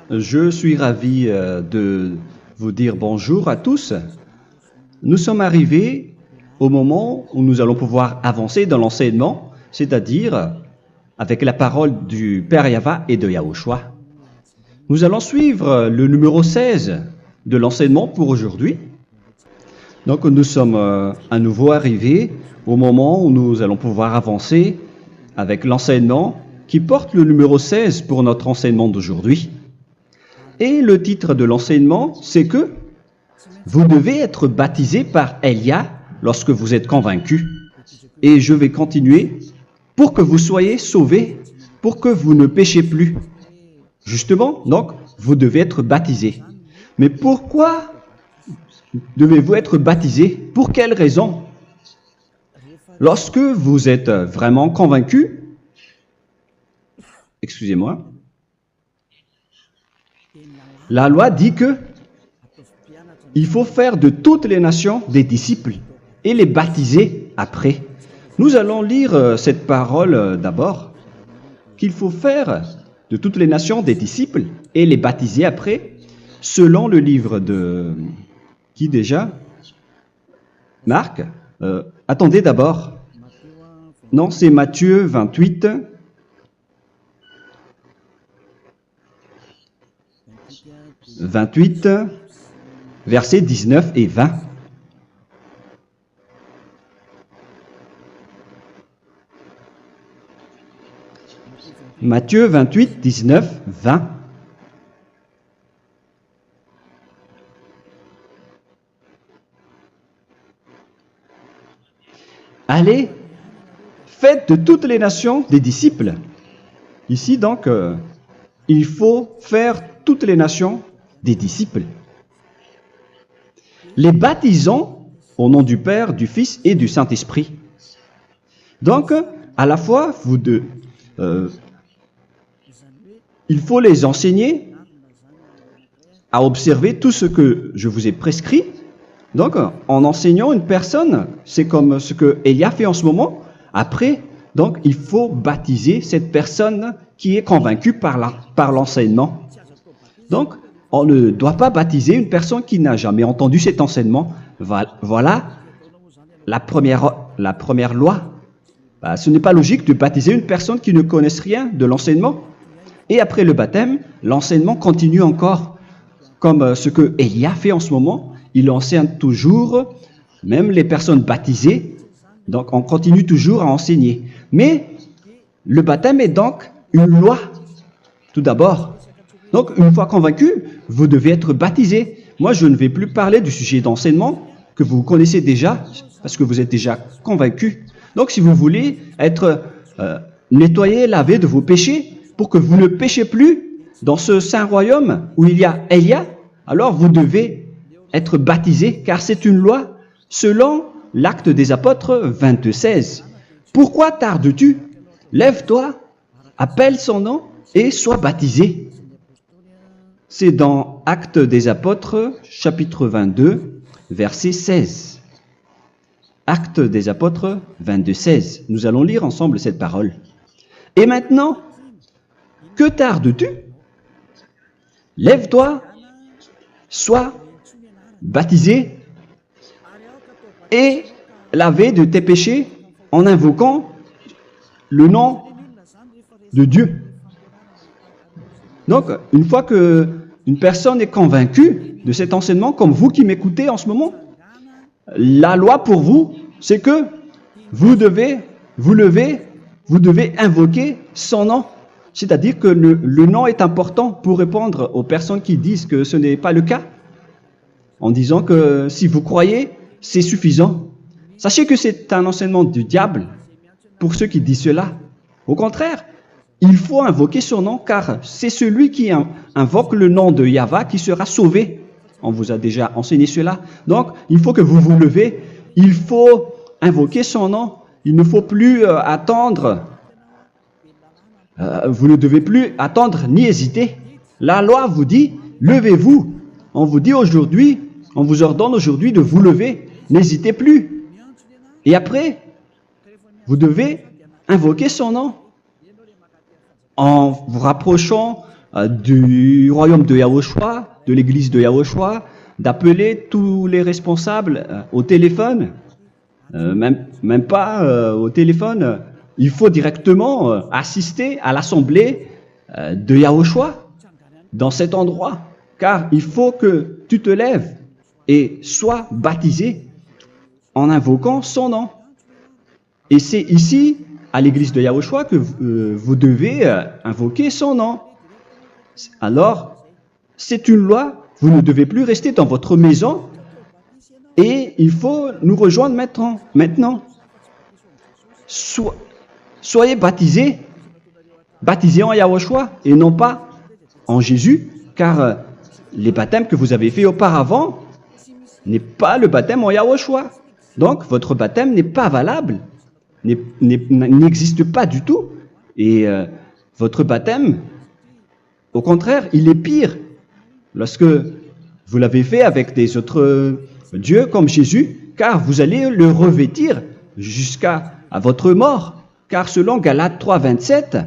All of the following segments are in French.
Je suis ravi de vous dire bonjour à tous. Nous sommes arrivés au moment où nous allons pouvoir avancer dans l'enseignement, c'est-à-dire avec la parole du Père Yava et de Yahushua. Nous allons suivre le numéro 16 de l'enseignement pour aujourd'hui. Donc nous sommes à nouveau arrivés au moment où nous allons pouvoir avancer avec l'enseignement qui porte le numéro 16 pour notre enseignement d'aujourd'hui. Et le titre de l'enseignement, c'est que vous devez être baptisé par Elia lorsque vous êtes convaincu. Et je vais continuer pour que vous soyez sauvés, pour que vous ne péchez plus. Justement, donc, vous devez être baptisé. Mais pourquoi devez-vous être baptisé? Pour quelle raison? Lorsque vous êtes vraiment convaincu, excusez-moi, la loi dit que il faut faire de toutes les nations des disciples et les baptiser après. Nous allons lire cette parole d'abord, qu'il faut faire de toutes les nations des disciples et les baptiser après, selon le livre de... Qui déjà? Marc. Attendez d'abord. Non, c'est Matthieu 28. Versets 19 et 20. Matthieu 28, 19, 20. Allez, faites de toutes les nations des disciples. Ici, donc, il faut faire toutes les nations des disciples. Les baptisons au nom du Père, du Fils et du Saint-Esprit. Donc, à la fois, il faut les enseigner à observer tout ce que je vous ai prescrit. Donc, en enseignant une personne, c'est comme ce que Elia fait en ce moment. Après, donc, il faut baptiser cette personne qui est convaincue par l'enseignement. Donc, on ne doit pas baptiser une personne qui n'a jamais entendu cet enseignement. Voilà la première loi. Ce n'est pas logique de baptiser une personne qui ne connaisse rien de l'enseignement. Et après le baptême, l'enseignement continue encore, comme ce que Elia fait en ce moment. Il enseigne toujours, même les personnes baptisées. Donc, on continue toujours à enseigner. Mais le baptême est donc une loi, tout d'abord. Donc, une fois convaincu, vous devez être baptisé. Moi, je ne vais plus parler du sujet d'enseignement que vous connaissez déjà, parce que vous êtes déjà convaincu. Donc, si vous voulez être nettoyé, lavé de vos péchés, pour que vous ne péchez plus dans ce saint royaume où il y a Elia, alors vous devez être baptisé, car c'est une loi selon l'Acte des Apôtres 22:16. Pourquoi tardes-tu? Lève-toi, appelle son nom et sois baptisé. C'est dans Actes des Apôtres, chapitre 22, verset 16. Actes des Apôtres 22:16. Nous allons lire ensemble cette parole. Et maintenant, que tardes-tu? Lève-toi, sois baptisé et lavé de tes péchés en invoquant le nom de Dieu. Donc, une fois qu'une personne est convaincue de cet enseignement, comme vous qui m'écoutez en ce moment, la loi pour vous, c'est que vous devez invoquer son nom. C'est-à-dire que le nom est important pour répondre aux personnes qui disent que ce n'est pas le cas, en disant que si vous croyez, c'est suffisant. Sachez que c'est un enseignement du diable pour ceux qui disent cela. Au contraire, il faut invoquer son nom, car c'est celui qui invoque le nom de Yahva qui sera sauvé. On vous a déjà enseigné cela. Donc, il faut que vous vous levez, il faut invoquer son nom. Il ne faut plus attendre. Vous ne devez plus attendre ni hésiter. La loi vous dit, levez-vous. On vous dit aujourd'hui, on vous ordonne aujourd'hui de vous lever. N'hésitez plus. Et après, vous devez invoquer son nom en vous rapprochant du royaume de Yahushua, de l'église de Yahushua, d'appeler tous les responsables au téléphone, même pas au téléphone. Il faut directement assister à l'assemblée de Yahushua dans cet endroit, car il faut que tu te lèves et sois baptisé en invoquant son nom. Et c'est ici, à l'église de Yahushua, que vous devez invoquer son nom. Alors, c'est une loi, vous ne devez plus rester dans votre maison et il faut nous rejoindre maintenant. Soyez baptisés en Yahushua et non pas en Jésus, car les baptêmes que vous avez faits auparavant n'est pas le baptême en Yahushua. Donc, votre baptême n'est pas valable, n'existe pas du tout. Et votre baptême, au contraire, il est pire. Lorsque vous l'avez fait avec des autres dieux comme Jésus, car vous allez le revêtir jusqu'à votre mort. Car selon Galates 3, 27,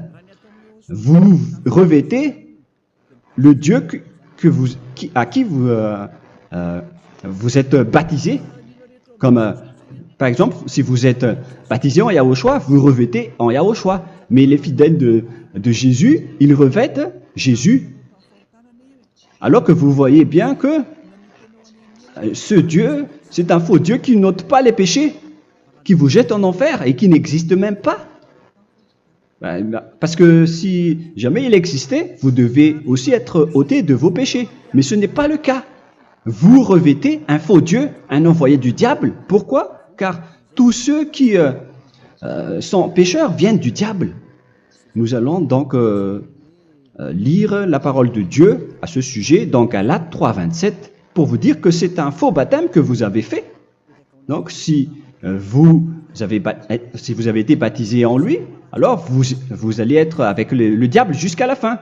vous revêtez le Dieu à qui vous êtes baptisé. Comme par exemple, si vous êtes baptisé en Yahushua, vous revêtez en Yahushua. Mais les fidèles de Jésus, ils revêtent Jésus. Alors que vous voyez bien que ce Dieu, c'est un faux Dieu qui n'ôte pas les péchés, qui vous jette en enfer et qui n'existe même pas. Parce que si jamais il existait, vous devez aussi être ôté de vos péchés. Mais ce n'est pas le cas. Vous revêtez un faux Dieu, un envoyé du diable. Pourquoi? Car tous ceux qui sont pécheurs viennent du diable. Nous allons donc lire la parole de Dieu à ce sujet dans Galates 3, 27 pour vous dire que c'est un faux baptême que vous avez fait. Donc si vous avez été baptisé en lui, alors vous allez être avec le diable jusqu'à la fin.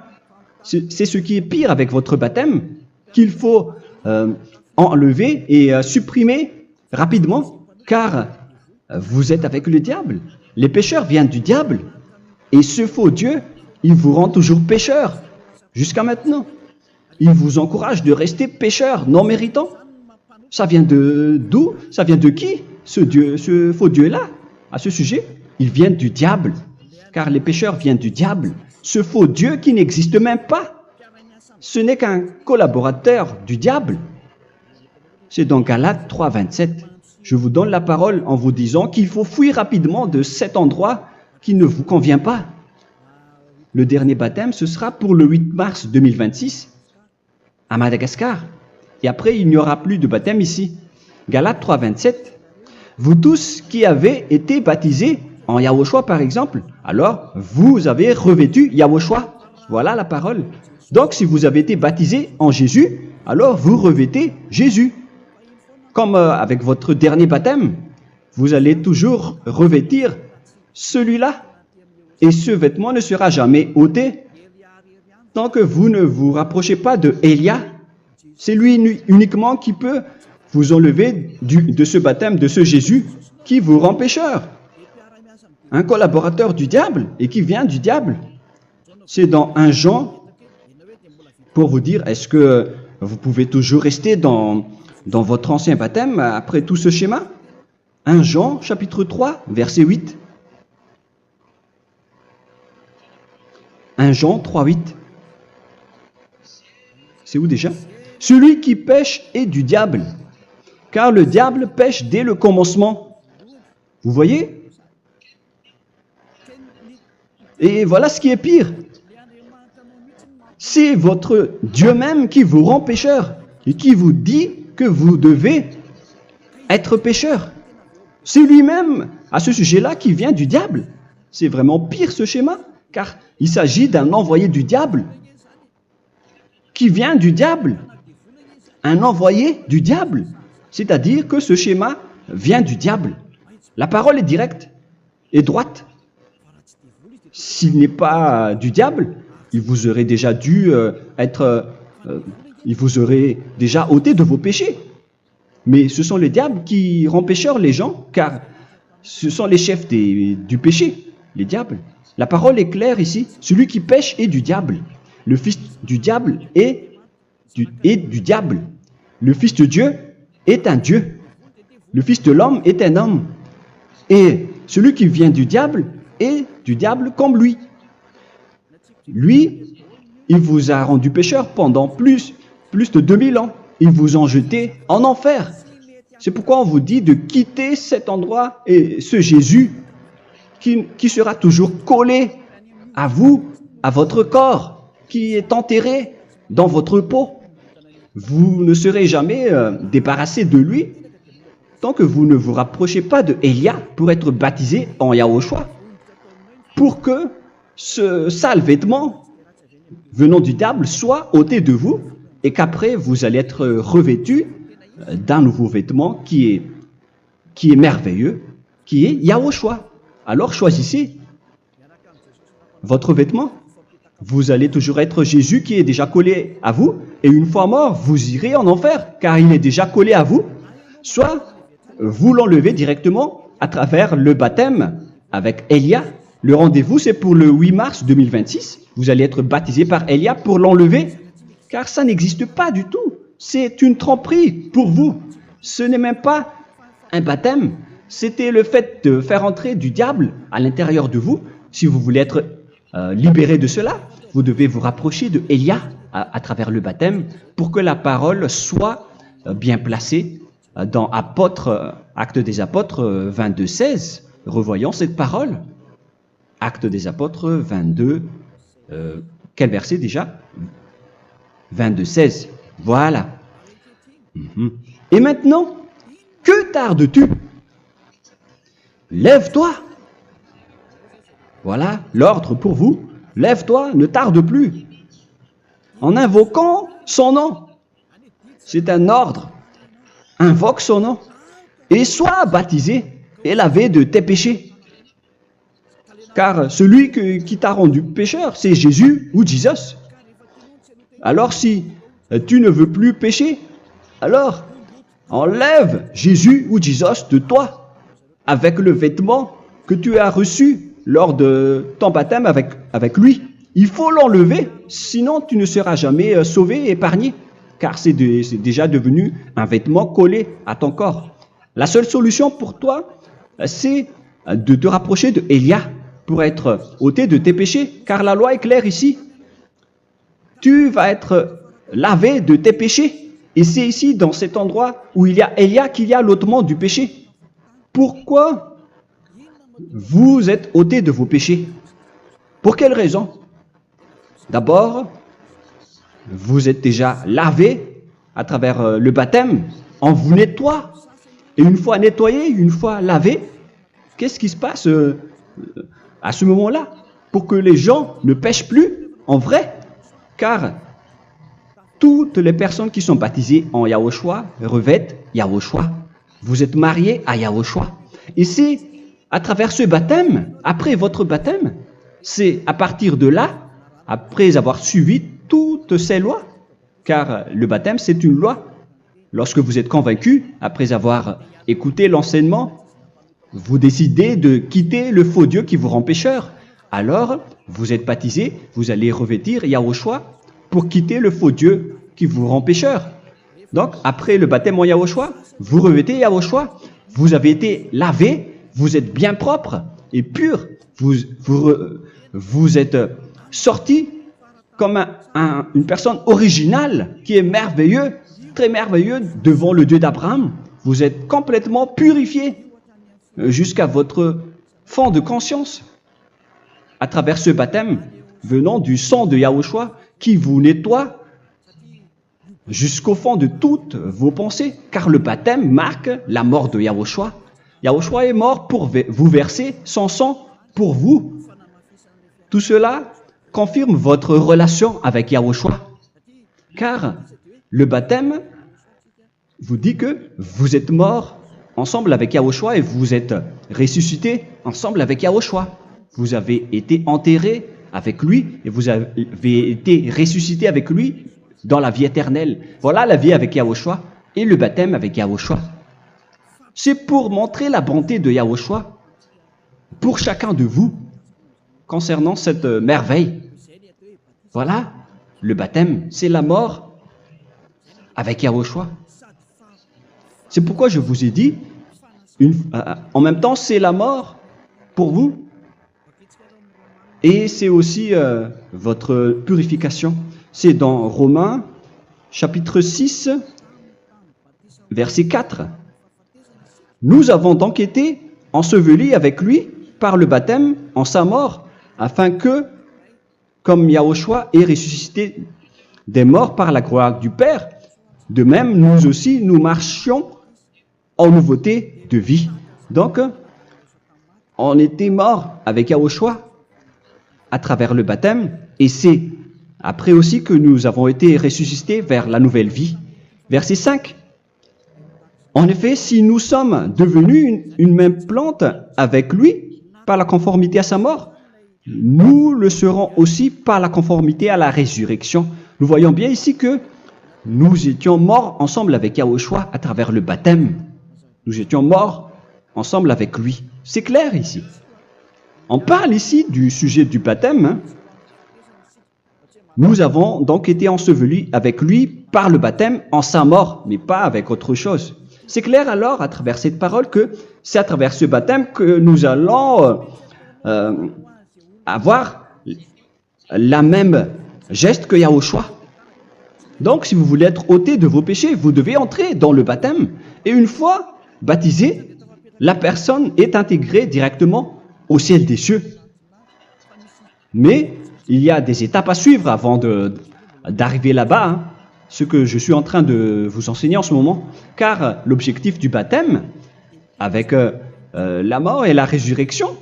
C'est ce qui est pire avec votre baptême qu'il faut enlever et supprimer rapidement, car vous êtes avec le diable. Les pécheurs viennent du diable et ce faux Dieu, il vous rend toujours pécheur jusqu'à maintenant. Il vous encourage de rester pécheur non méritant. Ça vient d'où? Ça vient de qui? Ce faux Dieu-là, à ce sujet, ils viennent du diable, car les pécheurs viennent du diable. Ce faux Dieu qui n'existe même pas, ce n'est qu'un collaborateur du diable. C'est dans Galates 3, 27. Je vous donne la parole en vous disant qu'il faut fuir rapidement de cet endroit qui ne vous convient pas. Le dernier baptême, ce sera pour le 8 mars 2026 à Madagascar. Et après, il n'y aura plus de baptême ici. Galates 3, 27. Vous tous qui avez été baptisés en Yahushua, par exemple, alors vous avez revêtu Yahushua. Voilà la parole. Donc, si vous avez été baptisés en Jésus, alors vous revêtez Jésus. Comme avec votre dernier baptême, vous allez toujours revêtir celui-là. Et ce vêtement ne sera jamais ôté tant que vous ne vous rapprochez pas de Élia. C'est lui uniquement qui peut vous enlever de ce baptême, de ce Jésus qui vous rend pécheur. Un collaborateur du diable et qui vient du diable. C'est dans 1 Jean, pour vous dire, est-ce que vous pouvez toujours rester dans votre ancien baptême après tout ce schéma? 1 Jean, chapitre 3, verset 8. 1 Jean 3, 8. C'est où déjà? Celui qui pêche est du diable, car le diable pêche dès le commencement. Vous voyez? Et voilà ce qui est pire. C'est votre Dieu même qui vous rend pécheur et qui vous dit que vous devez être pécheur. C'est lui-même, à ce sujet-là, qui vient du diable. C'est vraiment pire ce schéma, car il s'agit d'un envoyé du diable qui vient du diable. Un envoyé du diable. C'est-à-dire que ce schéma vient du diable. La parole est directe et droite. S'il n'est pas du diable, il vous aurait déjà dû il vous aurait déjà ôté de vos péchés. Mais ce sont les diables qui rendent pécheurs les gens, car ce sont les chefs du péché, les diables. La parole est claire ici. Celui qui pêche est du diable. Le fils du diable est du diable. Le fils de Dieu est un Dieu. Le fils de l'homme est un homme. Et celui qui vient du diable est du diable comme lui. Lui, il vous a rendu pécheur pendant plus de 2000 ans. Il vous a jeté en enfer. C'est pourquoi on vous dit de quitter cet endroit et ce Jésus qui sera toujours collé à vous, à votre corps, qui est enterré dans votre peau. Vous ne serez jamais débarrassé de lui tant que vous ne vous rapprochez pas de Élia pour être baptisé en Yahushua, pour que ce sale vêtement venant du diable soit ôté de vous et qu'après vous allez être revêtu d'un nouveau vêtement qui est merveilleux, qui est Yahushua. Alors choisissez votre vêtement. Vous allez toujours être Jésus qui est déjà collé à vous, et une fois mort, vous irez en enfer, car il est déjà collé à vous. Soit vous l'enlevez directement à travers le baptême avec Élia. Le rendez-vous, c'est pour le 8 mars 2026. Vous allez être baptisé par Élia pour l'enlever, car ça n'existe pas du tout. C'est une tromperie pour vous. Ce n'est même pas un baptême. C'était le fait de faire entrer du diable à l'intérieur de vous. Si vous voulez être libéré de cela, vous devez vous rapprocher de Élia à travers le baptême pour que la parole soit bien placée dans Actes des Apôtres 22:16. Revoyons cette parole. Actes des Apôtres 22, quel verset déjà? 22:16. Voilà. Et maintenant, que tardes-tu? Lève-toi. Voilà l'ordre pour vous. Lève-toi, ne tarde plus. En invoquant son nom. C'est un ordre. Invoque son nom. Et sois baptisé et lavé de tes péchés. Car celui qui t'a rendu pécheur, c'est Jésus ou Jesus. Alors si tu ne veux plus pécher, alors enlève Jésus ou Jesus de toi avec le vêtement que tu as reçu lors de ton baptême avec lui. Il faut l'enlever, sinon tu ne seras jamais sauvé, épargné, car c'est déjà devenu un vêtement collé à ton corps. La seule solution pour toi, c'est de te rapprocher de Élia pour être ôté de tes péchés, car la loi est claire ici. Tu vas être lavé de tes péchés, et c'est ici, dans cet endroit où il y a Élia, qu'il y a l'ôtement du péché. Pourquoi vous êtes ôté de vos péchés? Pour quelle raison? D'abord, vous êtes déjà lavé à travers le baptême. On vous nettoie. Et une fois nettoyé, une fois lavé, qu'est-ce qui se passe à ce moment-là? Pour que les gens ne pêchent plus en vrai. Car toutes les personnes qui sont baptisées en Yahushua revêtent Yahushua. Vous êtes mariés à Yahushua. Et c'est à travers ce baptême, après votre baptême, c'est à partir de là, après avoir suivi toutes ces lois, car le baptême c'est une loi. Lorsque vous êtes convaincu, après avoir écouté l'enseignement, vous décidez de quitter le faux Dieu qui vous rend pécheur. Alors, vous êtes baptisé, vous allez revêtir Yahushua pour quitter le faux Dieu qui vous rend pécheur. Donc, après le baptême en Yahushua, vous revêtez Yahushua, vous avez été lavé, vous êtes bien propre et pur, vous êtes sorti comme une personne originale qui est merveilleux, très merveilleux devant le Dieu d'Abraham. Vous êtes complètement purifié jusqu'à votre fond de conscience à travers ce baptême venant du sang de Yahushua qui vous nettoie jusqu'au fond de toutes vos pensées, car le baptême marque la mort de Yahushua. Yahushua est mort pour vous verser son sang pour vous. Tout cela confirme votre relation avec Yahushua, car le baptême vous dit que vous êtes mort ensemble avec Yahushua et vous êtes ressuscité ensemble avec Yahushua. Vous avez été enterré avec lui et vous avez été ressuscité avec lui dans la vie éternelle. Voilà la vie avec Yahushua et le baptême avec Yahushua. C'est pour montrer la bonté de Yahushua pour chacun de vous concernant cette merveille. Voilà le baptême, c'est la mort avec Yahushua. C'est pourquoi je vous ai dit, en même temps, c'est la mort pour vous et c'est aussi votre purification. C'est dans Romains, chapitre 6, verset 4. Nous avons donc été ensevelis avec lui par le baptême en sa mort, afin que, comme Yahushua est ressuscité des morts par la gloire du Père, de même, nous aussi, nous marchions en nouveauté de vie. Donc, on était morts avec Yahushua à travers le baptême, et c'est après aussi que nous avons été ressuscités vers la nouvelle vie. Verset 5. En effet, si nous sommes devenus une même plante avec lui par la conformité à sa mort, nous le serons aussi par la conformité à la résurrection. Nous voyons bien ici que nous étions morts ensemble avec Yahushua à travers le baptême. Nous étions morts ensemble avec lui. C'est clair ici. On parle ici du sujet du baptême. Nous avons donc été ensevelis avec lui par le baptême en sa mort, mais pas avec autre chose. C'est clair alors à travers cette parole que c'est à travers ce baptême que nous allons avoir la même geste que Yahushua. Donc si vous voulez être ôté de vos péchés, vous devez entrer dans le baptême. Et une fois baptisé, la personne est intégrée directement au ciel des cieux. Mais il y a des étapes à suivre avant d'arriver là-bas, hein, ce que je suis en train de vous enseigner en ce moment, car l'objectif du baptême, avec la mort et la résurrection,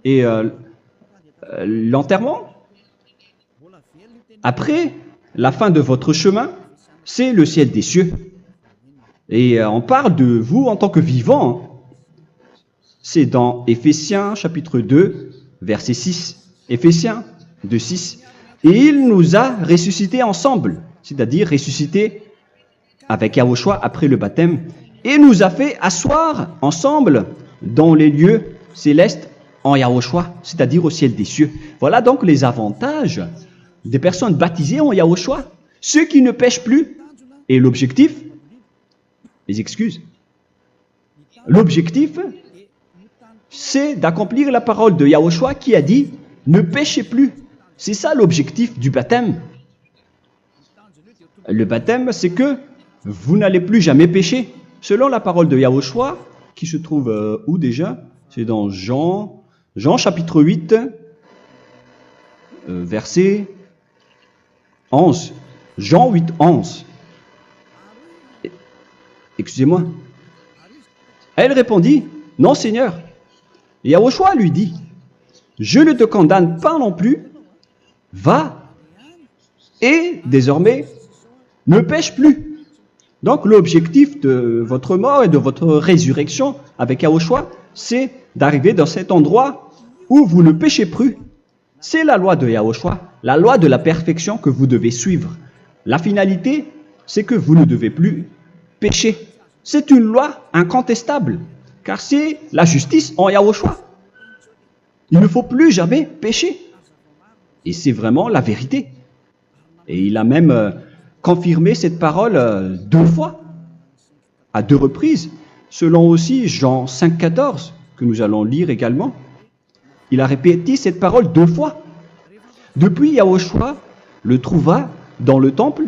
et l'enterrement, après la fin de votre chemin, c'est le ciel des cieux. Et on parle de vous en tant que vivant. C'est dans Éphésiens chapitre 2, verset 6. Éphésiens 2, 6. Et il nous a ressuscités ensemble, c'est-à-dire ressuscités avec Yahushua après le baptême, et nous a fait asseoir ensemble dans les lieux célestes en Yahushua, c'est-à-dire au ciel des cieux. Voilà donc les avantages des personnes baptisées en Yahushua, ceux qui ne pêchent plus. Et l'objectif, les excuses, l'objectif, c'est d'accomplir la parole de Yahushua qui a dit « Ne péchez plus ». C'est ça l'objectif du baptême. Le baptême, c'est que vous n'allez plus jamais pécher. Selon la parole de Yahushua, qui se trouve où déjà? C'est dans Jean chapitre 8, verset 11. Jean 8, 11. Excusez-moi. Elle répondit, « Non, Seigneur. » Et Yahushua lui dit, « Je ne te condamne pas non plus. Va et désormais ne pêche plus. » Donc l'objectif de votre mort et de votre résurrection avec Yahushua, c'est d'arriver dans cet endroit où vous ne péchez plus. C'est la loi de Yahushua, la loi de la perfection que vous devez suivre. La finalité, c'est que vous ne devez plus pécher. C'est une loi incontestable, car c'est la justice en Yahushua. Il ne faut plus jamais pécher. Et c'est vraiment la vérité. Et il a même confirmé cette parole 2 fois, à 2 reprises, selon aussi Jean 5, 14, que nous allons lire également. Il a répété cette parole 2 fois. Depuis, Yahushua le trouva dans le temple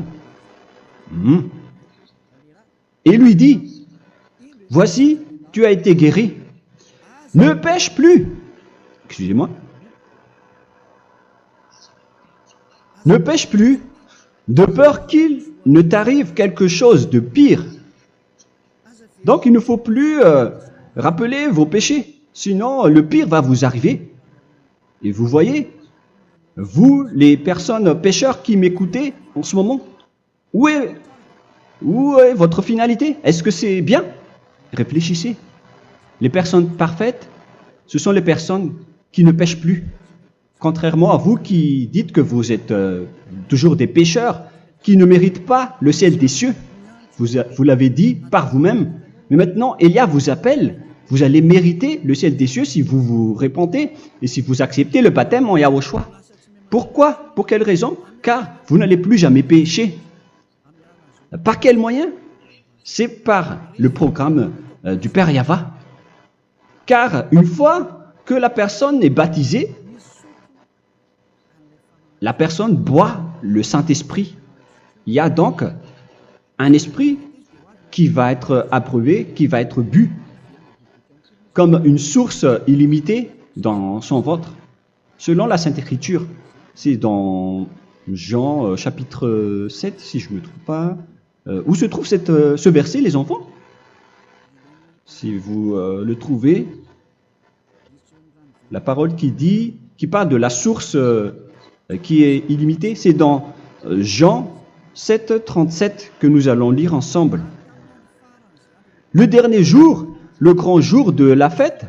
et lui dit, « Voici, tu as été guéri. Ne pêche plus. » Excusez-moi. Ne pêche plus, de peur qu'il ne t'arrive quelque chose de pire. Donc il ne faut plus rappeler vos péchés, sinon le pire va vous arriver. Et vous voyez, vous, les personnes pécheurs qui m'écoutez en ce moment, où est votre finalité? Est-ce que c'est bien? Réfléchissez. Les personnes parfaites, ce sont les personnes qui ne pêchent plus. Contrairement à vous qui dites que vous êtes toujours des pécheurs qui ne méritent pas le ciel des cieux. Vous l'avez dit par vous-même. Mais maintenant, Élia vous appelle. Vous allez mériter le ciel des cieux si vous vous repentez et si vous acceptez le baptême en Yahushua. Pourquoi? Pour quelle raison? car vous n'allez plus jamais pécher. Par quel moyen? C'est par le programme du Père Yahva. Car une fois que la personne est baptisée, la personne boit le Saint-Esprit. Il y a donc un esprit qui va être approuvé, qui va être bu, comme une source illimitée dans son ventre, selon la Sainte Écriture. C'est dans Jean chapitre 7, si je ne me trompe pas. Où se trouve ce verset, les enfants? Si vous le trouvez, la parole qui parle de la source qui est illimitée, c'est dans Jean 7, 37 que nous allons lire ensemble. Le dernier jour, le grand jour de la fête,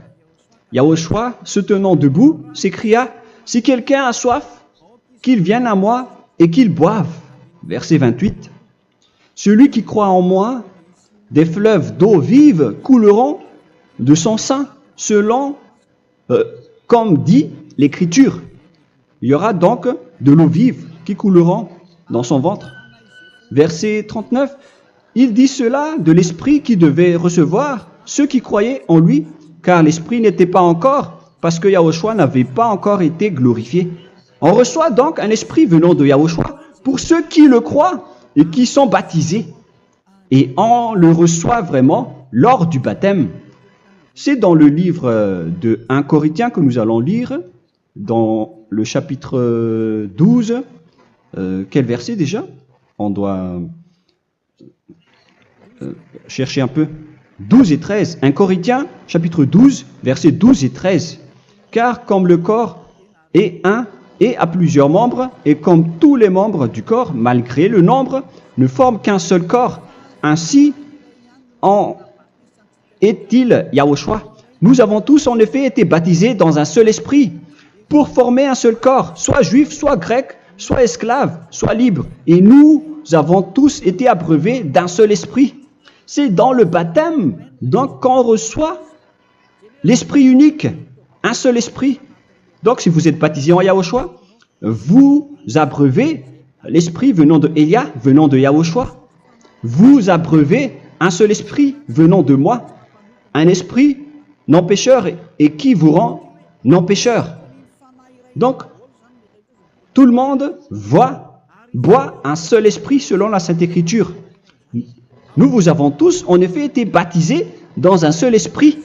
Yahushua, se tenant debout, s'écria, « Si quelqu'un a soif, qu'il vienne à moi et qu'il boive. » Verset 28. « Celui qui croit en moi, des fleuves d'eau vive couleront de son sein, selon, comme dit l'Écriture. » Il y aura donc de l'eau vive qui couleront dans son ventre. Verset 39. Il dit cela de l'Esprit qui devait recevoir ceux qui croyaient en lui, car l'Esprit n'était pas encore, parce que Yahushua n'avait pas encore été glorifié. On reçoit donc un Esprit venant de Yahushua pour ceux qui le croient et qui sont baptisés. Et on le reçoit vraiment lors du baptême. C'est dans le livre de 1 Corinthiens que nous allons lire, dans le chapitre 12. Quel verset déjà? On doit chercher un peu. 12 et 13. 1 Corinthiens, chapitre 12, versets 12 et 13. Car comme le corps est un et a plusieurs membres, et comme tous les membres du corps, malgré le nombre, ne forment qu'un seul corps, ainsi en est-il Yahushua. Nous avons tous en effet été baptisés dans un seul esprit, pour former un seul corps, soit juif, soit grec, soit esclave, soit libre. Et nous avons tous été abreuvés d'un seul esprit. C'est dans le baptême, donc qu'on reçoit l'esprit unique, un seul esprit. Donc si vous êtes baptisé en Yahushua, vous abreuvez l'esprit venant de Elia, venant de Yahushua. Vous abreuvez un seul esprit venant de moi, un esprit non pécheur et qui vous rend non pécheur. Donc, tout le monde boit un seul esprit selon la Sainte Écriture. Nous vous avons tous en effet été baptisés dans un seul esprit.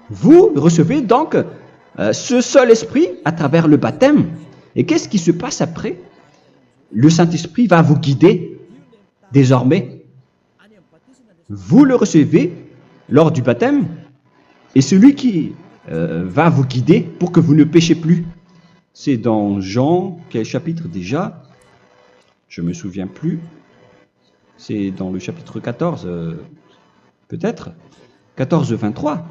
Vous recevez donc ce seul esprit à travers le baptême. Et qu'est-ce qui se passe après? Le Saint-Esprit va vous guider désormais. Vous le recevez lors du baptême et celui qui va vous guider pour que vous ne péchez plus. C'est dans Jean, quel chapitre déjà? Je ne me souviens plus. C'est dans le chapitre 14, peut-être. 14, 23.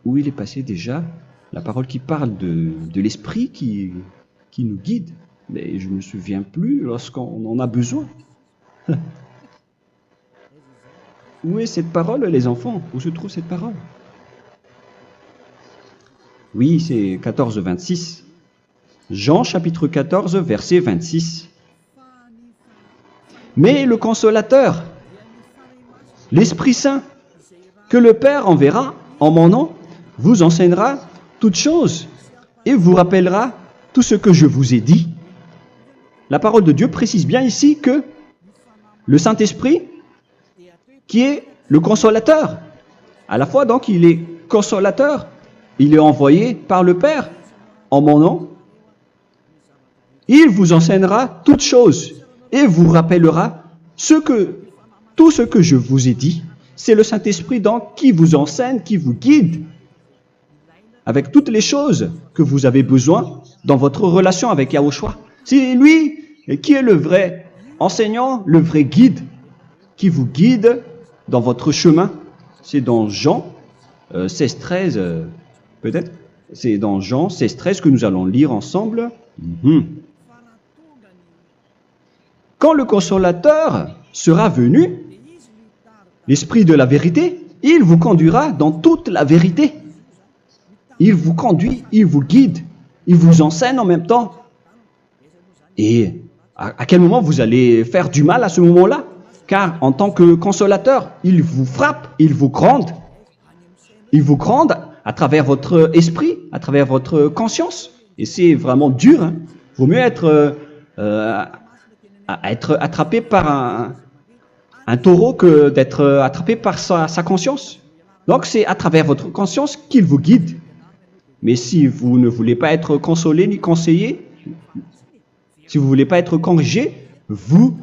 Où il est passé déjà? La parole qui parle de l'esprit qui nous guide. Mais je ne me souviens plus lorsqu'on en a besoin. Où est cette parole, les enfants? Où se trouve cette parole? Oui, c'est 14, 26. Jean chapitre 14, verset 26. Mais le consolateur, l'Esprit Saint, que le Père enverra en mon nom, vous enseignera toutes choses et vous rappellera tout ce que je vous ai dit. La parole de Dieu précise bien ici que le Saint-Esprit, qui est le consolateur, à la fois donc il est consolateur, il est envoyé par le Père en mon nom, il vous enseignera toutes choses et vous rappellera tout ce que je vous ai dit. C'est le Saint-Esprit donc qui vous enseigne, qui vous guide avec toutes les choses que vous avez besoin dans votre relation avec Yahushua. C'est lui qui est le vrai enseignant, le vrai guide, qui vous guide dans votre chemin. C'est dans Jean 16, 13, peut-être. C'est dans Jean 16, 13 que nous allons lire ensemble. quand le consolateur sera venu, l'Esprit de la vérité, il vous conduira dans toute la vérité. Il vous conduit, il vous guide, il vous enseigne en même temps. Et à quel moment vous allez faire du mal à ce moment-là? Car en tant que consolateur, il vous frappe, il vous gronde. Il vous gronde à travers votre esprit, à travers votre conscience. Et c'est vraiment dur. Hein. Vaut mieux être attrapé par un taureau que d'être attrapé par sa conscience. Donc c'est à travers votre conscience qu'il vous guide. Mais si vous ne voulez pas être consolé ni conseillé, si vous ne voulez pas être corrigé, vous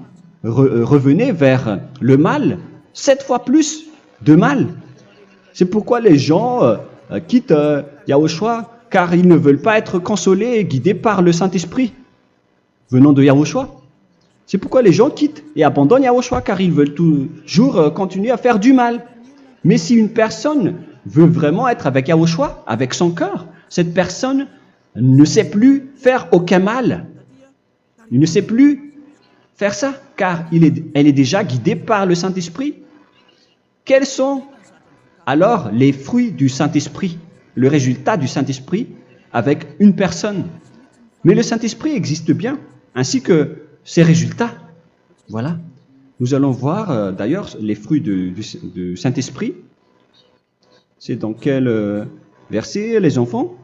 revenez vers le mal, 7 fois plus de mal. C'est pourquoi les gens quittent Yahushua, car ils ne veulent pas être consolés et guidés par le Saint-Esprit venant de Yahushua. C'est pourquoi les gens quittent et abandonnent Yahushua, car ils veulent toujours continuer à faire du mal. Mais si une personne veut vraiment être avec Yahushua, avec son cœur, cette personne ne sait plus faire aucun mal. Il ne sait plus faire ça, car elle est déjà guidée par le Saint-Esprit. Quels sont alors les fruits du Saint-Esprit, le résultat du Saint-Esprit avec une personne? Mais le Saint-Esprit existe bien, ainsi que ses résultats. Voilà. Nous allons voir d'ailleurs les fruits du Saint-Esprit. C'est dans quel verset, les enfants?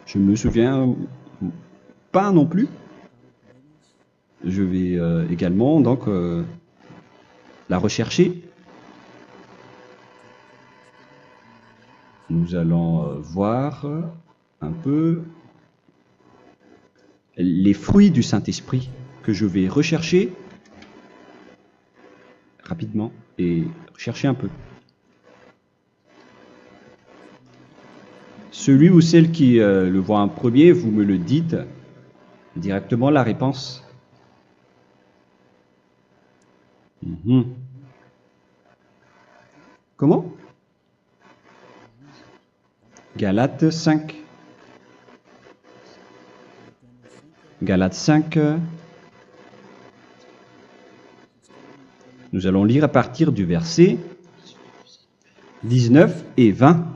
Je ne me souviens pas non plus. Je vais également donc la rechercher. Nous allons voir un peu les fruits du Saint-Esprit que je vais rechercher rapidement et chercher un peu. Celui ou celle qui le voit en premier, vous me le dites directement la réponse. Comment? Galates 5. Galates 5. Nous allons lire à partir du verset 19 et 20.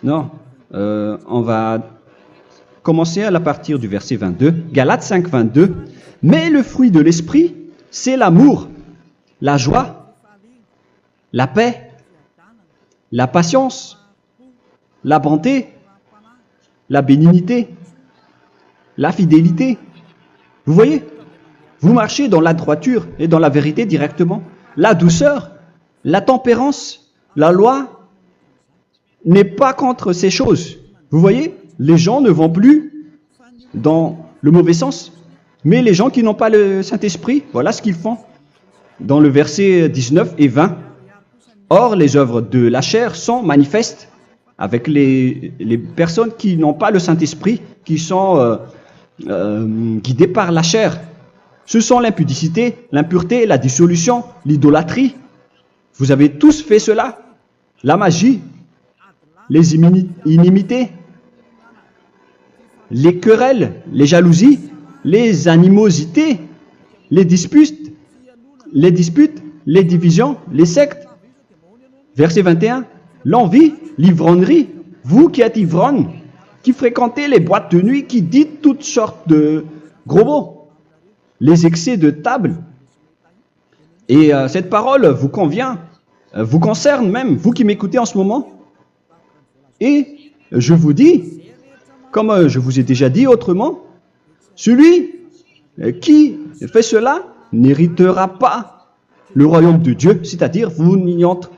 Non, on va commencer à partir du verset 22. Galates 5, 22. Mais le fruit de l'esprit, c'est l'amour, la joie, la paix, la patience, la bonté, la bénignité, la fidélité. Vous voyez? Vous marchez dans la droiture et dans la vérité directement. La douceur, la tempérance, la loi n'est pas contre ces choses. Vous voyez? Les gens ne vont plus dans le mauvais sens. Mais les gens qui n'ont pas le Saint-Esprit, voilà ce qu'ils font. Dans le verset 19 et 20. Or, les œuvres de la chair sont manifestes avec les personnes qui n'ont pas le Saint-Esprit, qui sont guidées par la chair. Ce sont l'impudicité, l'impureté, la dissolution, l'idolâtrie. Vous avez tous fait cela. La magie, les inimités, les querelles, les jalousies, les animosités, les disputes, les divisions, les sectes. Verset 21, l'envie, l'ivrognerie, vous qui êtes ivrognes, qui fréquentez les boîtes de nuit, qui dites toutes sortes de gros mots, les excès de table. Et cette parole vous convient, vous concerne même, vous qui m'écoutez en ce moment. Et je vous dis, comme je vous ai déjà dit autrement, celui qui fait cela n'héritera pas le royaume de Dieu, c'est-à-dire vous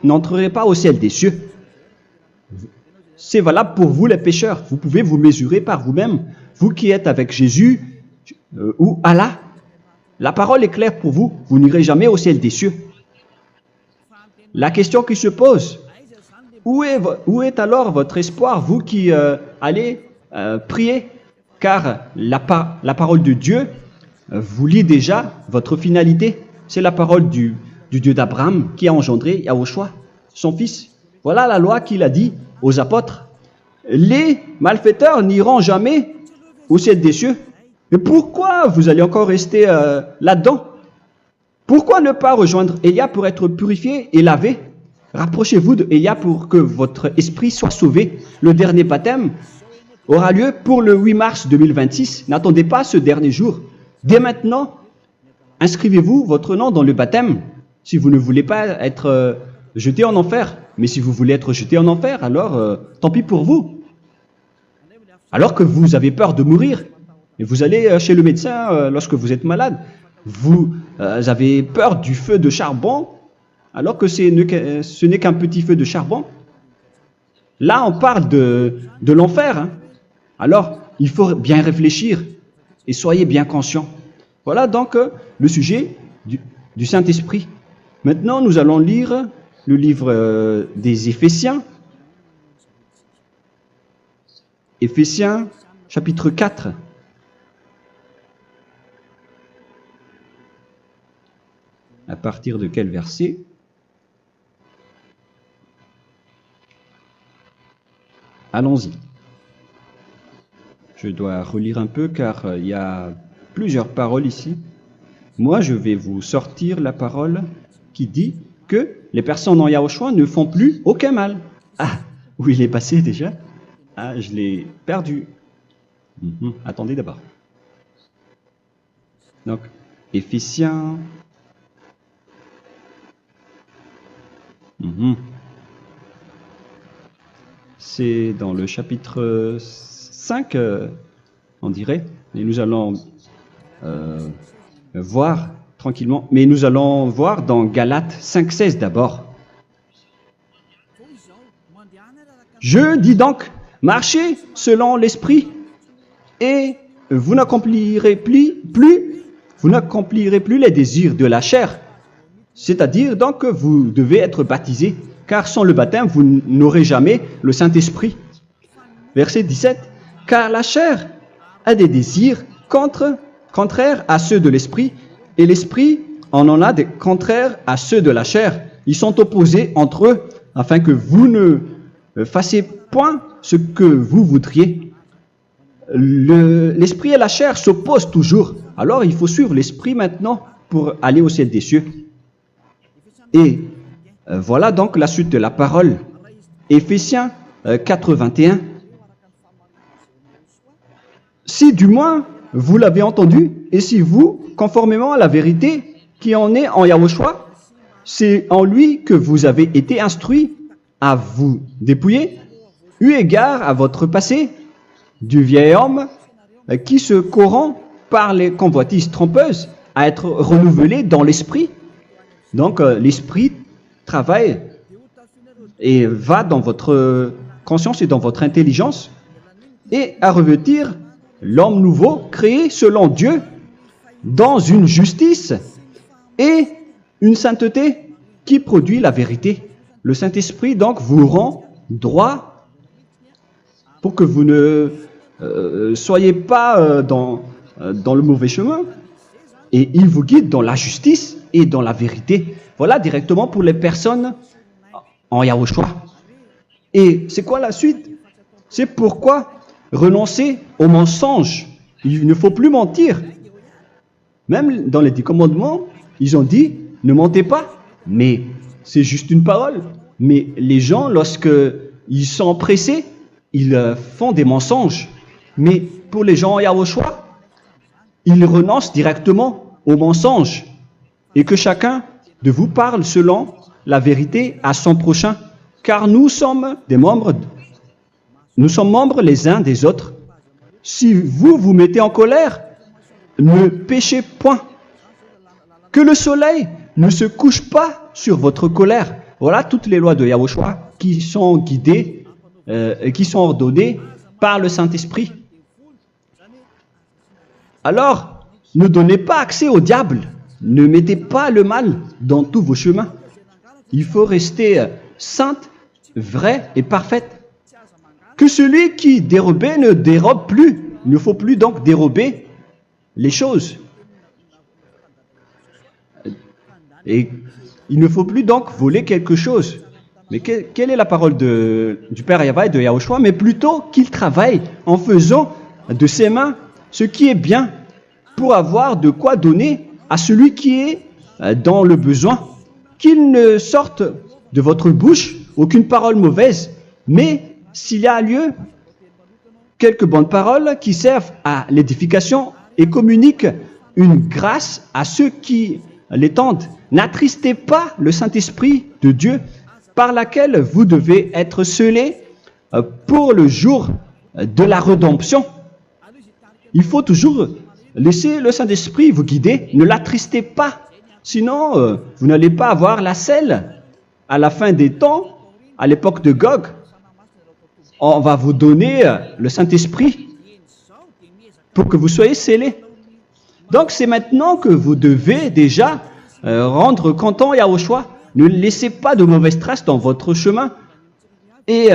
n'entrerez pas au ciel des cieux. C'est valable pour vous les pécheurs. Vous pouvez vous mesurer par vous-même, vous qui êtes avec Jésus ou Allah. La parole est claire pour vous, vous n'irez jamais au ciel des cieux. La question qui se pose, où est alors votre espoir, vous qui allez prier? Car la parole de Dieu vous lit déjà votre finalité. C'est la parole du Dieu d'Abraham qui a engendré Yahushua, son fils. Voilà la loi qu'il a dit aux apôtres. Les malfaiteurs n'iront jamais au ciel des cieux. Mais pourquoi vous allez encore rester là-dedans? Pourquoi ne pas rejoindre Élia pour être purifié et lavé? Rapprochez-vous d'Élia pour que votre esprit soit sauvé. Le dernier baptême aura lieu pour le 8 mars 2026. N'attendez pas ce dernier jour. Dès maintenant, inscrivez-vous votre nom dans le baptême si vous ne voulez pas être jeté en enfer. Mais si vous voulez être jeté en enfer, alors tant pis pour vous. Alors que vous avez peur de mourir, et vous allez chez le médecin lorsque vous êtes malade, vous avez peur du feu de charbon, alors que ce n'est qu'un petit feu de charbon. Là, on parle de l'enfer. Hein. Alors, il faut bien réfléchir et soyez bien conscients. Voilà donc le sujet du Saint-Esprit. Maintenant, nous allons lire le livre des Éphésiens. Éphésiens, chapitre 4. À partir de quel verset? Allons-y. Je dois relire un peu car il y a plusieurs paroles ici. Moi, je vais vous sortir la parole qui dit que les personnes en Yahushua ne font plus aucun mal. Ah, où il est passé déjà? Ah, je l'ai perdu. Attendez d'abord. Donc, Éphésiens. C'est dans le chapitre 5, on dirait. Et nous allons voir tranquillement. Mais nous allons voir dans Galates 5,16 d'abord. Je dis donc, marchez selon l'esprit, et vous n'accomplirez plus les désirs de la chair. C'est-à-dire donc que vous devez être baptisé, car sans le baptême, vous n'aurez jamais le Saint-Esprit. Verset 17. Car la chair a des désirs contraires à ceux de l'esprit, et l'esprit en a des contraires à ceux de la chair. Ils sont opposés entre eux, afin que vous ne fassiez point ce que vous voudriez. L'esprit et la chair s'opposent toujours. Alors il faut suivre l'esprit maintenant pour aller au ciel des cieux. Et voilà donc la suite de la parole. Éphésiens 4:21. Si du moins vous l'avez entendu, et si vous, conformément à la vérité qui en est en Yahushua, c'est en lui que vous avez été instruits à vous dépouiller, eu égard à votre passé, du vieil homme qui se corrompt par les convoitises trompeuses, à être renouvelé dans l'esprit. Donc l'esprit travaille et va dans votre conscience et dans votre intelligence, et à revêtir l'homme nouveau créé selon Dieu dans une justice et une sainteté qui produit la vérité. Le Saint-Esprit donc vous rend droit pour que vous ne soyez pas dans le mauvais chemin, et il vous guide dans la justice et dans la vérité. Voilà directement pour les personnes en Yahushua. Et c'est quoi la suite? C'est pourquoi renoncer au mensonge. Il ne faut plus mentir. Même dans les 10 commandements, ils ont dit ne mentez pas. Mais c'est juste une parole. Mais les gens, lorsque ils sont pressés, ils font des mensonges. Mais pour les gens en Yahushua, ils renoncent directement au mensonge. Et que chacun de vous parle selon la vérité à son prochain. Car nous sommes membres les uns des autres. Si vous vous mettez en colère, ne péchez point. Que le soleil ne se couche pas sur votre colère. Voilà toutes les lois de Yahushua qui sont guidées et qui sont ordonnées par le Saint-Esprit. Alors, ne donnez pas accès au diable. Ne mettez pas le mal dans tous vos chemins. Il faut rester sainte, vraie et parfaite. Que celui qui dérobait ne dérobe plus. Il ne faut plus donc dérober les choses. Et il ne faut plus donc voler quelque chose. Mais quelle est la parole du Père Yahweh et de Yahushua? Mais plutôt qu'il travaille en faisant de ses mains ce qui est bien pour avoir de quoi donner à celui qui est dans le besoin. Qu'il ne sorte de votre bouche aucune parole mauvaise, mais s'il y a lieu, quelques bonnes paroles qui servent à l'édification et communiquent une grâce à ceux qui l'étendent. N'attristez pas le Saint-Esprit de Dieu par laquelle vous devez être scellés pour le jour de la rédemption. Il faut toujours laisser le Saint-Esprit vous guider. Ne l'attristez pas, sinon vous n'allez pas avoir la selle. À la fin des temps, à l'époque de Gog, on va vous donner le Saint-Esprit pour que vous soyez scellés. Donc c'est maintenant que vous devez déjà rendre content Yahushua. Ne laissez pas de mauvaises traces dans votre chemin et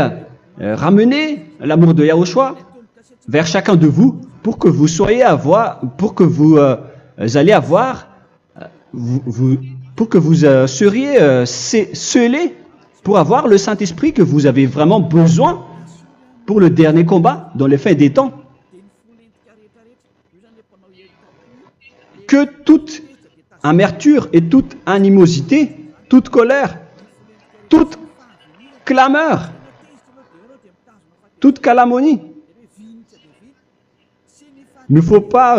ramenez l'amour de Yahushua vers chacun de vous pour que vous soyez pour que vous seriez scellés pour avoir le Saint-Esprit que vous avez vraiment besoin pour le dernier combat dans les fins des temps. Que toute amertume et toute animosité, toute colère, toute clameur, toute calomnie, il ne faut pas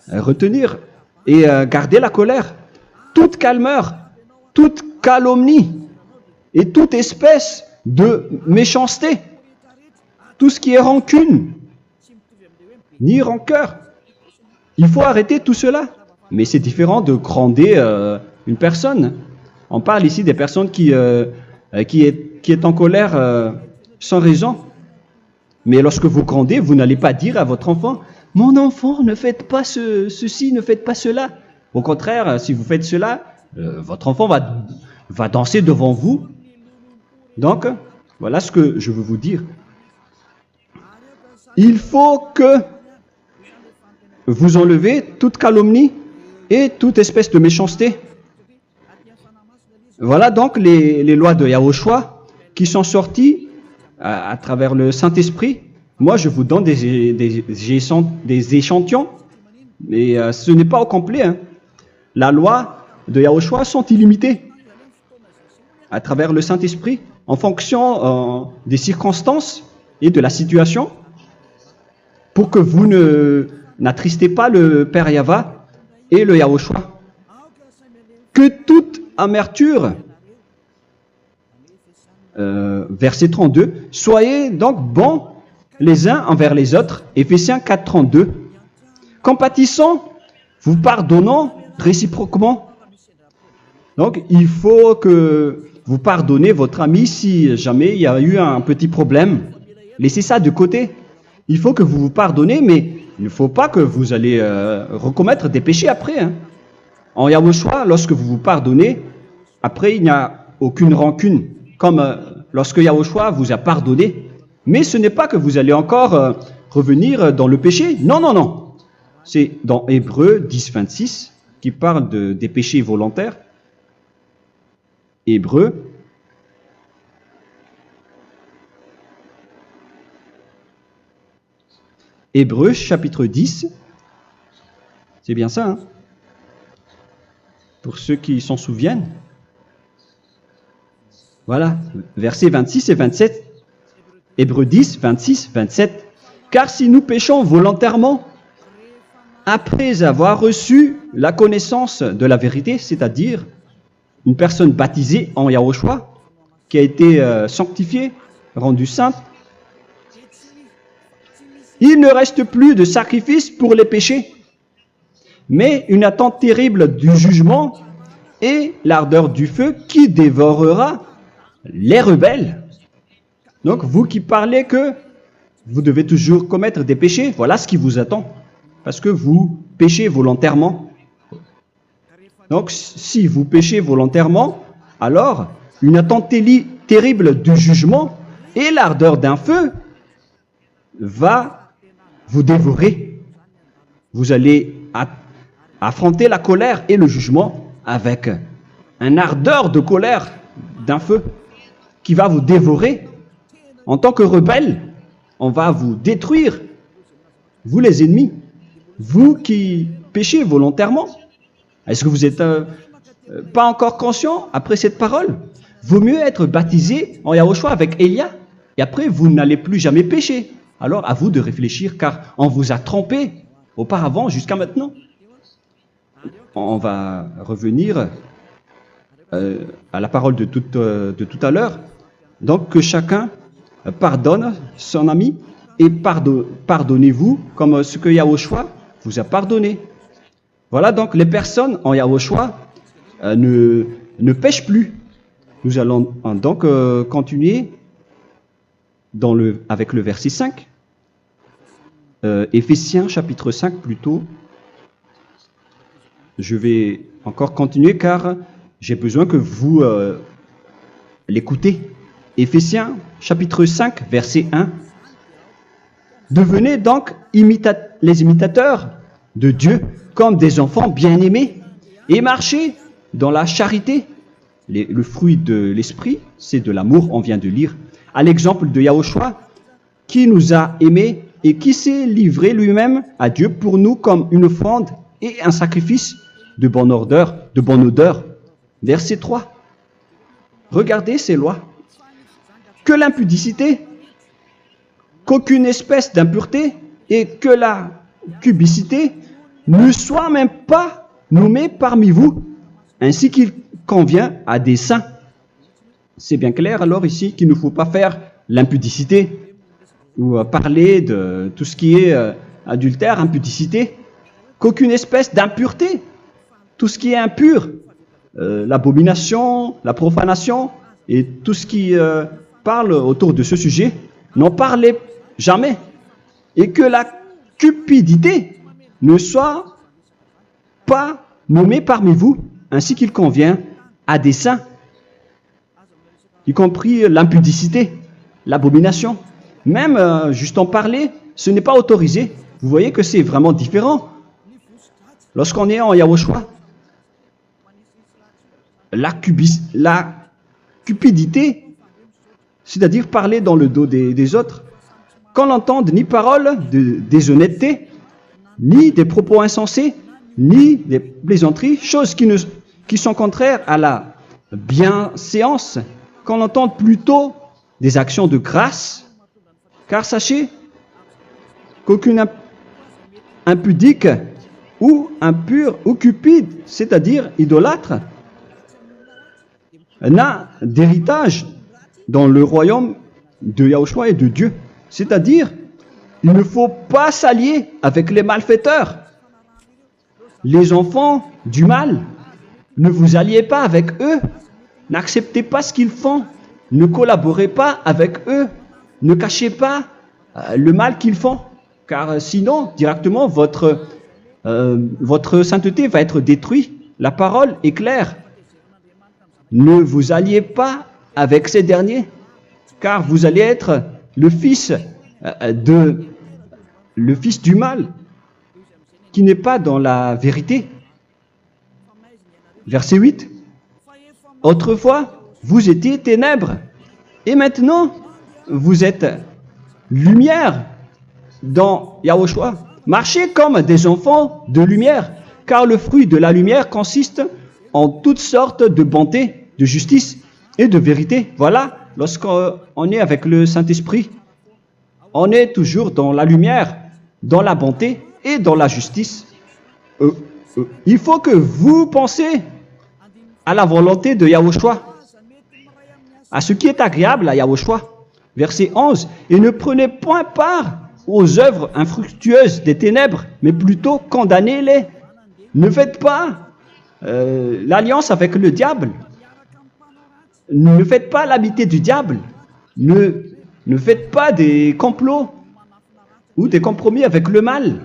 retenir et garder la colère. Toute calmeur, toute calomnie et toute espèce de méchanceté, tout ce qui est rancune, ni rancœur. Il faut arrêter tout cela. Mais c'est différent de gronder une personne. On parle ici des personnes qui est en colère sans raison. Mais lorsque vous grondez, vous n'allez pas dire à votre enfant « Mon enfant, ne faites pas ceci, ne faites pas cela ». Au contraire, si vous faites cela, votre enfant va danser devant vous. Donc, voilà ce que je veux vous dire. Il faut que vous enlevez toute calomnie et toute espèce de méchanceté. Voilà donc les lois de Yahushua qui sont sorties à travers le Saint-Esprit. Moi, je vous donne des échantillons, mais ce n'est pas au complet. Hein. La loi de Yahushua sont illimitées à travers le Saint-Esprit en fonction des circonstances et de la situation pour que vous n'attristez pas le Père Yahva et le Yahushua. Que toute amertume, verset 32, soyez donc bons les uns envers les autres, Éphésiens 4, 32. Compatissant, vous pardonnant réciproquement. Donc, il faut que vous pardonnez votre ami si jamais il y a eu un petit problème. Laissez ça de côté. Il faut que vous vous pardonnez, mais il ne faut pas que vous allez recommettre des péchés après. Hein. En Yahushua, lorsque vous vous pardonnez, après il n'y a aucune rancune, comme lorsque Yahushua vous a pardonné. Mais ce n'est pas que vous allez encore revenir dans le péché. Non, non, non. C'est dans Hébreux 10, 26 qui parle des péchés volontaires. Hébreux. Hébreux chapitre 10. C'est bien ça, hein? Pour ceux qui s'en souviennent. Voilà, versets 26 et 27. Hébreux 10, 26, 27. Car si nous péchons volontairement, après avoir reçu la connaissance de la vérité, c'est-à-dire une personne baptisée en Yahushua, qui a été sanctifiée, rendue sainte, il ne reste plus de sacrifice pour les péchés, mais une attente terrible du jugement et l'ardeur du feu qui dévorera les rebelles. Donc, vous qui parlez que vous devez toujours commettre des péchés, voilà ce qui vous attend, parce que vous péchez volontairement. Donc, si vous péchez volontairement, alors une attente terrible du jugement et l'ardeur d'un feu va vous dévorer. Vous allez affronter la colère et le jugement avec un ardeur de colère d'un feu qui va vous dévorer. En tant que rebelle, on va vous détruire vous les ennemis, vous qui péchez volontairement. Est-ce que vous n'êtes pas encore conscient après cette parole? Vaut mieux être baptisé en Yahushua avec Elia, et après vous n'allez plus jamais pécher. Alors à vous de réfléchir, car on vous a trompé auparavant jusqu'à maintenant. On va revenir à la parole de tout à l'heure. Donc que chacun pardonne son ami et pardonnez-vous comme ce que Yahushua vous a pardonné. Voilà donc les personnes en Yahushua ne pêchent plus. Nous allons donc continuer avec le verset 5. Éphésiens chapitre 5 plutôt. Je vais encore continuer car j'ai besoin que vous l'écoutez. Éphésiens chapitre 5 verset 1. Devenez donc les imitateurs de Dieu comme des enfants bien-aimés et marchez dans la charité. Le fruit de l'esprit, c'est de l'amour, on vient de lire, à l'exemple de Yahushua qui nous a aimés et qui s'est livré lui-même à Dieu pour nous comme une offrande et un sacrifice de bonne odeur. Verset 3. Regardez ces lois. Que l'impudicité, qu'aucune espèce d'impureté et que la cubicité ne soit même pas nommée parmi vous, ainsi qu'il convient à des saints. C'est bien clair alors ici qu'il ne faut pas faire l'impudicité ou parler de tout ce qui est adultère, impudicité, qu'aucune espèce d'impureté, tout ce qui est impur, l'abomination, la profanation et tout ce qui parle autour de ce sujet, n'en parlez jamais. Et que la cupidité ne soit pas nommée parmi vous, ainsi qu'il convient à des saints, y compris l'impudicité, l'abomination. Même juste en parler, ce n'est pas autorisé. Vous voyez que c'est vraiment différent. Lorsqu'on est en Yahushua, la cupidité, c'est-à-dire parler dans le dos des autres, qu'on n'entende ni parole de déshonnêteté, ni des propos insensés, ni des plaisanteries, choses qui sont contraires à la bienséance, qu'on entende plutôt des actions de grâce, car sachez qu'aucune impudique ou impure ou cupide, c'est-à-dire idolâtre, n'a d'héritage dans le royaume de Yahushua et de Dieu. C'est-à-dire, il ne faut pas s'allier avec les malfaiteurs. Les enfants du mal, ne vous alliez pas avec eux. N'acceptez pas ce qu'ils font. Ne collaborez pas avec eux. Ne cachez pas le mal qu'ils font. Car sinon, directement, votre sainteté va être détruite. La parole est claire. Ne vous alliez pas avec ces derniers, car vous allez être le fils du mal, qui n'est pas dans la vérité. Verset 8. Autrefois, vous étiez ténèbres, et maintenant, vous êtes lumière dans Yahushua. Marchez comme des enfants de lumière, car le fruit de la lumière consiste en toutes sortes de bonté, de justice et de vérité. Voilà, lorsqu'on est avec le Saint-Esprit, on est toujours dans la lumière, dans la bonté et dans la justice. Il faut que vous pensiez à la volonté de Yahushua, à ce qui est agréable à Yahushua. Verset 11. Et ne prenez point part aux œuvres infructueuses des ténèbres, mais plutôt condamnez-les. Ne faites pas l'alliance avec le diable. Ne faites pas l'amitié du diable. Ne faites pas des complots ou des compromis avec le mal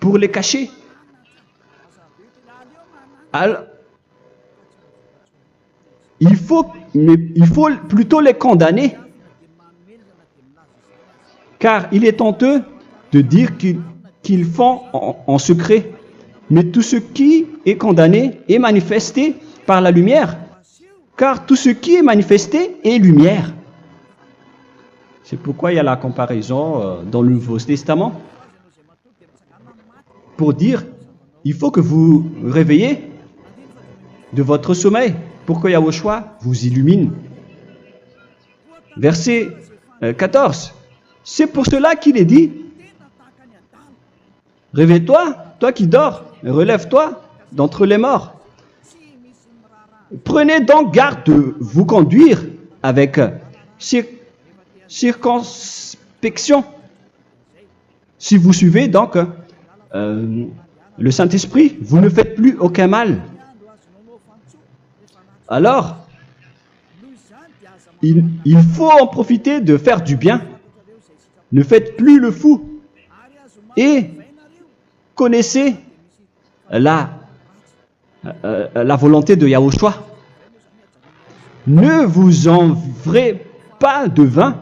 pour les cacher. Alors, il faut plutôt les condamner, car il est honteux de dire qu'ils font en secret. Mais tout ce qui est condamné est manifesté par la lumière, car tout ce qui est manifesté est lumière. C'est pourquoi il y a la comparaison dans le Nouveau Testament pour dire, il faut que vous réveillez de votre sommeil pour que Yahushua vous illumine. Verset 14. C'est pour cela qu'il est dit, réveille-toi, toi qui dors, relève-toi d'entre les morts. Prenez donc garde de vous conduire avec circonspection. Si vous suivez donc le Saint-Esprit, vous ne faites plus aucun mal. Alors, il faut en profiter de faire du bien. Ne faites plus le fou. Et connaissez la volonté de Yahushua. Ne vous envrez pas de vin.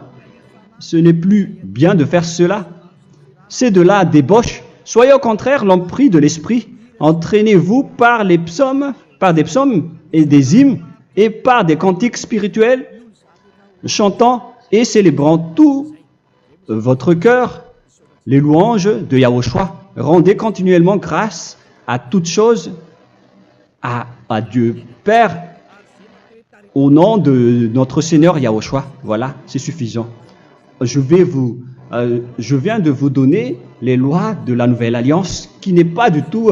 Ce n'est plus bien de faire cela. C'est de la débauche. Soyez au contraire l'empris de l'esprit. Entraînez-vous par des psaumes et des hymnes et par des cantiques spirituels, chantant et célébrant tout votre cœur les louanges de Yahushua. Rendez continuellement grâce à toutes choses à Dieu Père au nom de notre Seigneur Yahushua. Voilà, c'est suffisant. Je viens de vous donner les lois de la Nouvelle Alliance qui n'est pas du tout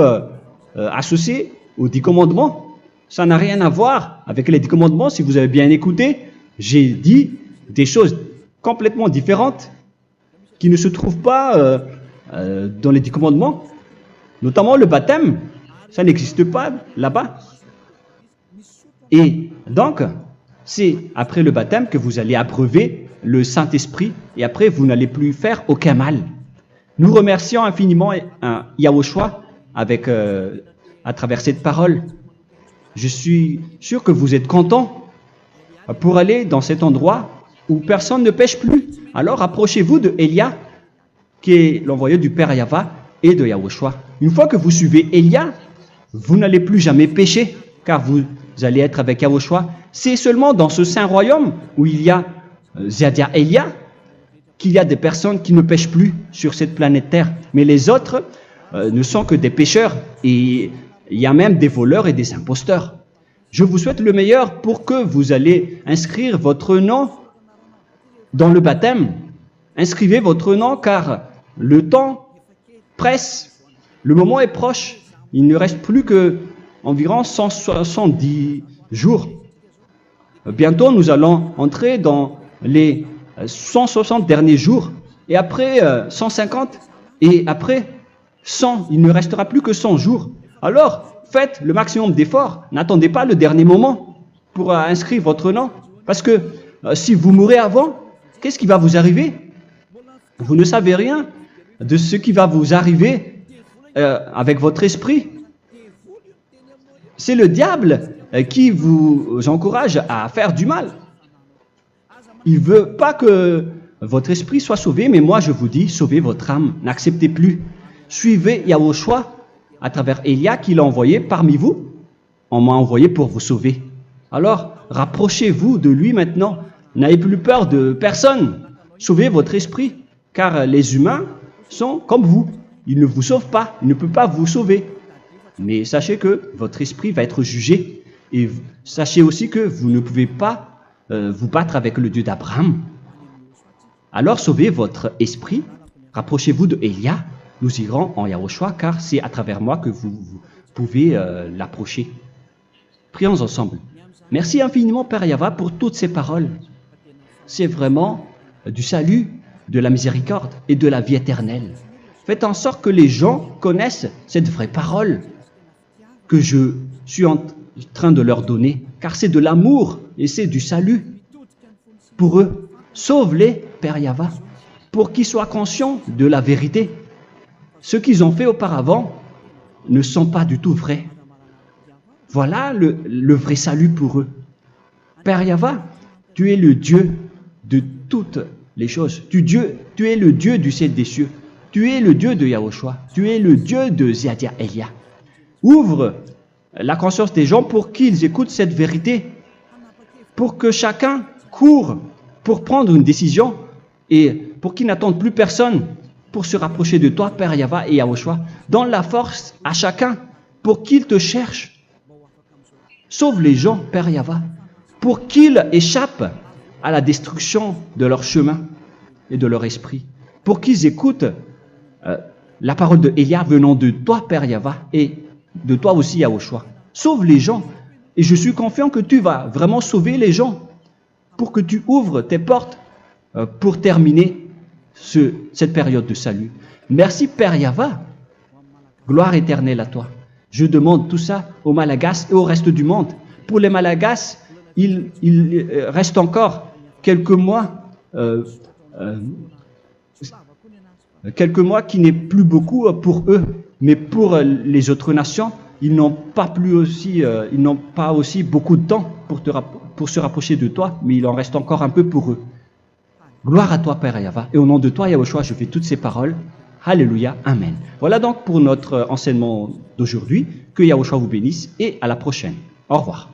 associée aux 10 commandements. Ça n'a rien à voir avec les 10 commandements. Si vous avez bien écouté, j'ai dit des choses complètement différentes qui ne se trouvent pas dans les 10 commandements. Notamment le baptême, ça n'existe pas là-bas. Et donc, c'est après le baptême que vous allez abreuver le Saint-Esprit et après vous n'allez plus faire aucun mal. Nous remercions infiniment Yahushua à travers cette parole. Je suis sûr que vous êtes contents pour aller dans cet endroit où personne ne pêche plus. Alors approchez-vous de Élia, qui est l'envoyé du Père Yahva et de Yahushua. Une fois que vous suivez Élia, vous n'allez plus jamais pécher, car vous allez être avec Yahushua. C'est seulement dans ce saint royaume où il y a Ziadia Elia qu'il y a des personnes qui ne pêchent plus sur cette planète Terre. Mais les autres ne sont que des pécheurs et il y a même des voleurs et des imposteurs. Je vous souhaite le meilleur pour que vous allez inscrire votre nom dans le baptême. Inscrivez votre nom car le temps presse, le moment est proche. Il ne reste plus que environ 170 jours. Bientôt, nous allons entrer dans les 160 derniers jours, et après 150, et après 100. Il ne restera plus que 100 jours. Alors, faites le maximum d'efforts. N'attendez pas le dernier moment pour inscrire votre nom. Parce que si vous mourrez avant, qu'est-ce qui va vous arriver? Vous ne savez rien de ce qui va vous arriver avec votre esprit. C'est le diable qui vous encourage à faire du mal. Il ne veut pas que votre esprit soit sauvé, mais moi je vous dis, sauvez votre âme, n'acceptez plus. Suivez Yahushua à travers Élia qu'il a envoyé parmi vous. On m'a envoyé pour vous sauver. Alors, rapprochez-vous de lui maintenant. N'ayez plus peur de personne. Sauvez votre esprit, car les humains sont comme vous. Ils ne vous sauvent pas, ils ne peuvent pas vous sauver. Mais sachez que votre esprit va être jugé. Et sachez aussi que vous ne pouvez pas vous battre avec le Dieu d'Abraham. Alors sauvez votre esprit, rapprochez-vous de Élia, nous irons en Yahushua, car c'est à travers moi que vous pouvez l'approcher. Prions ensemble. Merci infiniment, Père Yahva, pour toutes ces paroles. C'est vraiment du salut, de la miséricorde et de la vie éternelle. Faites en sorte que les gens connaissent cette vraie parole que je suis en train de leur donner, car c'est de l'amour et c'est du salut pour eux. Sauve-les, Père Yahva, pour qu'ils soient conscients de la vérité. Ce qu'ils ont fait auparavant ne sont pas du tout vrais. Voilà le vrai salut pour eux. Père Yahva, tu es le Dieu de toutes les choses. Tu es le Dieu du ciel des cieux. Tu es le Dieu de Yahushua. Tu es le Dieu de Ziadia Elia. Ouvre la conscience des gens pour qu'ils écoutent cette vérité, pour que chacun court pour prendre une décision et pour qu'ils n'attendent plus personne pour se rapprocher de toi, Père Yahweh et Yahushua. Donne la force à chacun pour qu'ils te cherchent. Sauve les gens, Père Yahweh, pour qu'ils échappent à la destruction de leur chemin et de leur esprit, pour qu'ils écoutent la parole de Élia venant de toi, Père Yahweh, et de toi aussi, Yahushua. Sauve les gens, et je suis confiant que tu vas vraiment sauver les gens pour que tu ouvres tes portes pour terminer cette période de salut. Merci, Père Yahweh. Gloire éternelle à toi. Je demande tout ça aux Malagasy et au reste du monde. Pour les Malagasy, il reste encore quelques mois qui n'est plus beaucoup pour eux, mais pour les autres nations, ils n'ont pas aussi beaucoup de temps pour se rapprocher de toi, mais il en reste encore un peu pour eux. Gloire à toi, Père Yahweh, et au nom de toi, Yahushua, je fais toutes ces paroles. Alléluia, Amen. Voilà donc pour notre enseignement d'aujourd'hui. Que Yahushua vous bénisse et à la prochaine. Au revoir.